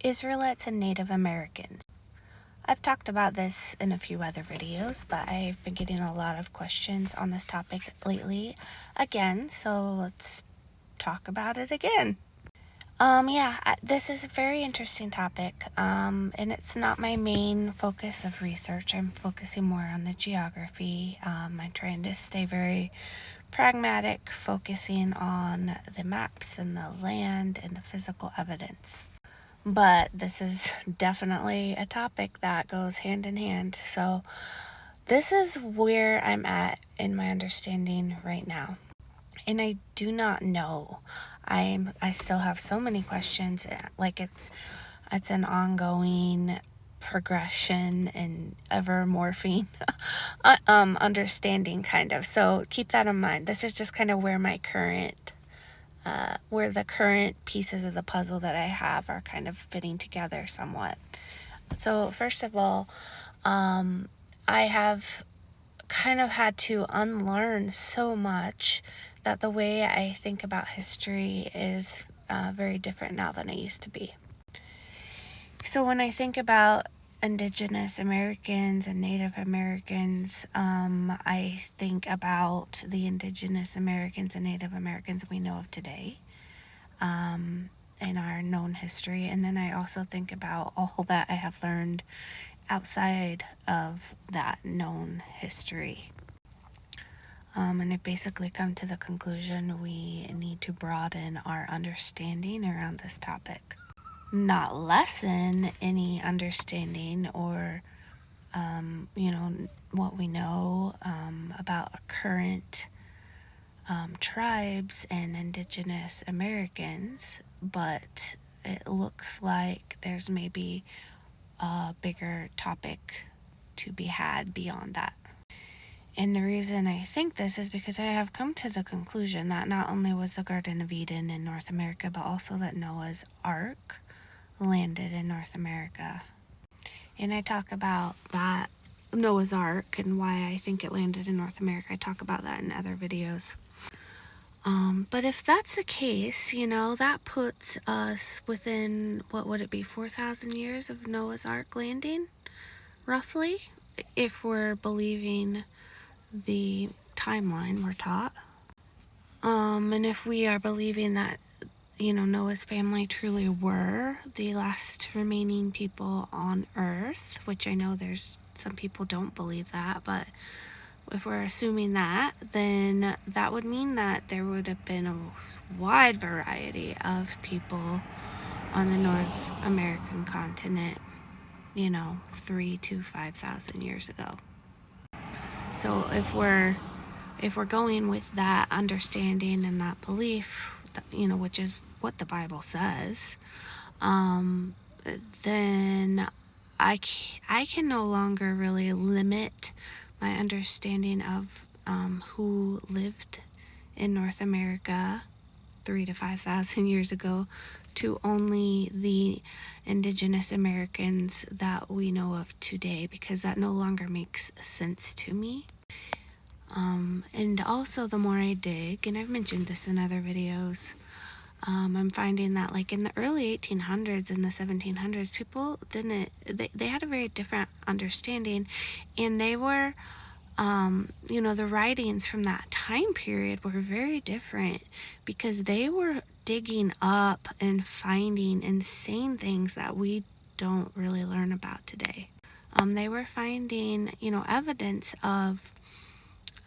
Israelites and Native Americans. I've talked about this in a few other videos, but I've been getting a lot of questions on this topic lately again, so let's talk about it again. This is a very interesting topic, and it's not my main focus of research. I'm focusing more on the geography. I'm trying to stay very pragmatic, focusing on the maps and the land and the physical evidence. But this is definitely a topic that goes hand in hand. So this is where I'm at in my understanding right now. And I do not know. I still have so many questions. It's an ongoing progression and ever morphing understanding kind of. So keep that in mind. This is just kind of where the current pieces of the puzzle that I have are kind of fitting together somewhat. So first of all, I have kind of had to unlearn so much that the way I think about history is very different now than it used to be. So when I think about Indigenous Americans and Native Americans, I think about the Indigenous Americans and Native Americans we know of today in our known history. And then I also think about all that I have learned outside of that known history. And I've basically come to the conclusion we need to broaden our understanding around this topic. Not lessen any understanding or, what we know about current tribes and Indigenous Americans, but it looks like there's maybe a bigger topic to be had beyond that. And the reason I think this is because I have come to the conclusion that not only was the Garden of Eden in North America, but also that Noah's Ark landed in North America. And I talk about that Noah's Ark and why I think it landed in North America. I talk about that in other videos. But if that's the case, that puts us within, what would it be, 4,000 years of Noah's Ark landing, roughly, if we're believing the timeline we're taught. And if we are believing that, Noah's family truly were the last remaining people on Earth, which I know there's some people don't believe that, but if we're assuming that, then that would mean that there would have been a wide variety of people on the North American continent, 3,000 to 5,000 years ago. So if we're going with that understanding and that belief, which is what the Bible says, then I can no longer really limit my understanding of who lived in North America 3,000 to 5,000 years ago to only the Indigenous Americans that we know of today, because that no longer makes sense to me. And also the more I dig, and I've mentioned this in other videos, I'm finding that like in the early 1800s and the 1700s, people they had a very different understanding, and they were, the writings from that time period were very different because they were digging up and finding and saying things that we don't really learn about today. They were finding, evidence of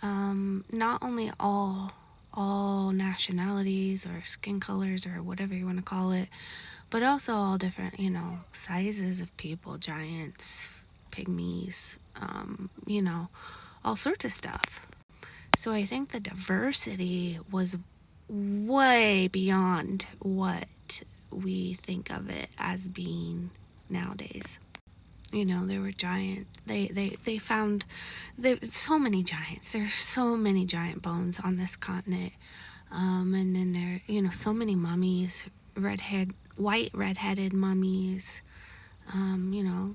not only all nationalities or skin colors or whatever you want to call it, but also all different, sizes of people, giants, pygmies, all sorts of stuff. So I think the diversity was way beyond what we think of it as being nowadays. There were giant, they found so many giants. There's so many giant bones on this continent. And then there, so many mummies, white red-headed mummies,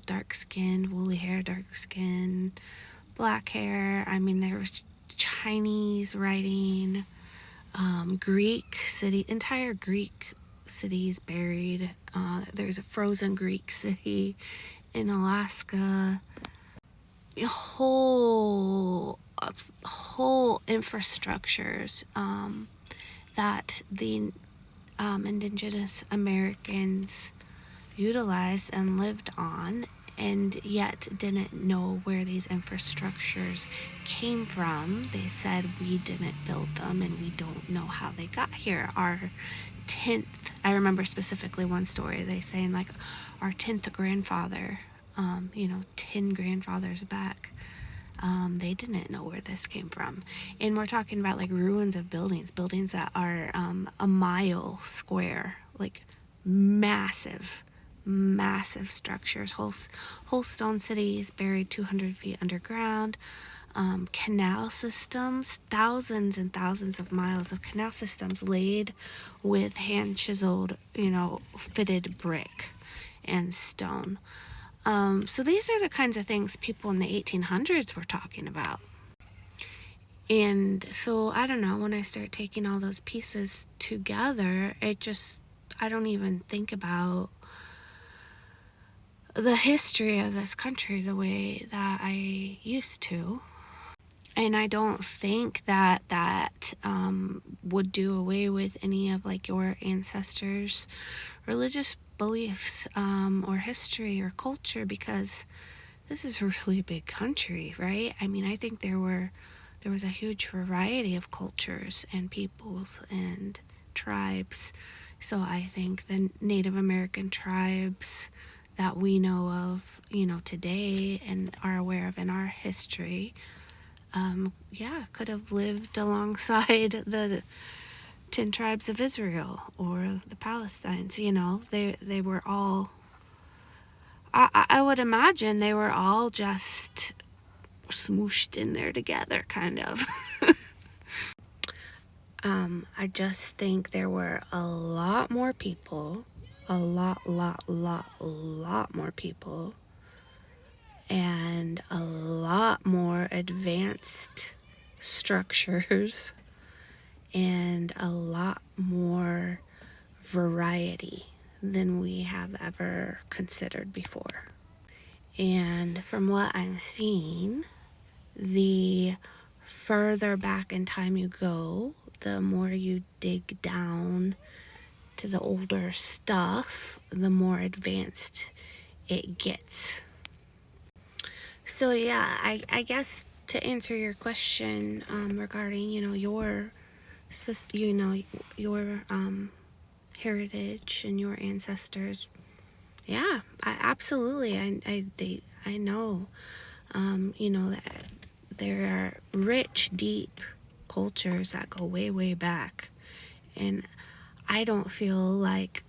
dark-skinned, woolly hair, dark skin, black hair. There was Chinese writing, entire Greek cities buried. There's a frozen Greek city in Alaska. Whole infrastructures that the Indigenous Americans utilized and lived on, and yet didn't know where these infrastructures came from. They said, we didn't build them and we don't know how they got here. Our 10th, I remember specifically one story, they saying like our 10th grandfather, 10 grandfathers back, they didn't know where this came from. And we're talking about like ruins of buildings that are a mile square, like massive structures, whole stone cities buried 200 feet underground, canal systems, thousands and thousands of miles of canal systems laid with hand chiseled, fitted brick and stone. So these are the kinds of things people in the 1800s were talking about. And so, I don't know, when I start taking all those pieces together, I don't even think about the history of this country the way that I used to. And I don't think that would do away with any of like your ancestors' religious beliefs or history or culture, because this is a really big country, right? I mean, I think there was a huge variety of cultures and peoples and tribes. So I think the Native American tribes that we know of, today and are aware of in our history, could have lived alongside the 10 tribes of Israel or the Palestinians. They were all, I would imagine they were all just smooshed in there together, kind of. I just think there were a lot more people, a lot more people, and a lot more advanced structures, and a lot more variety than we have ever considered before. And from what I'm seeing, the further back in time you go, the more you dig down to the older stuff, the more advanced it gets. So yeah, I guess to answer your question regarding your heritage and your ancestors, yeah, absolutely. I know that there are rich, deep cultures that go way back, and I don't feel like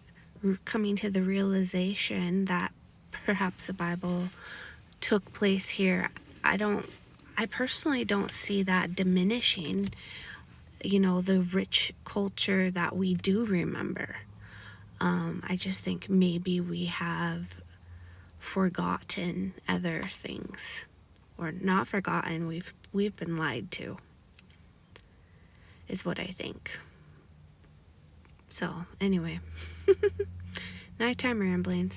coming to the realization that perhaps the Bible took place here. I personally don't see that diminishing, the rich culture that we do remember. I just think maybe we have forgotten other things, or not forgotten. We've been lied to, is what I think. So anyway, nighttime ramblings.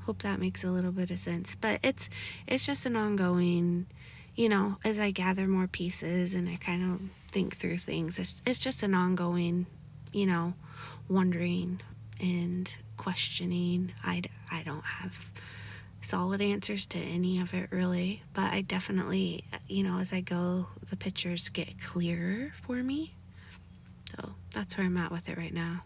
Hope that makes a little bit of sense. But it's just an ongoing, as I gather more pieces and I kind of think through things, it's just an ongoing, wondering and questioning. I don't have solid answers to any of it really, but I definitely, as I go, the pictures get clearer for me. So that's where I'm at with it right now.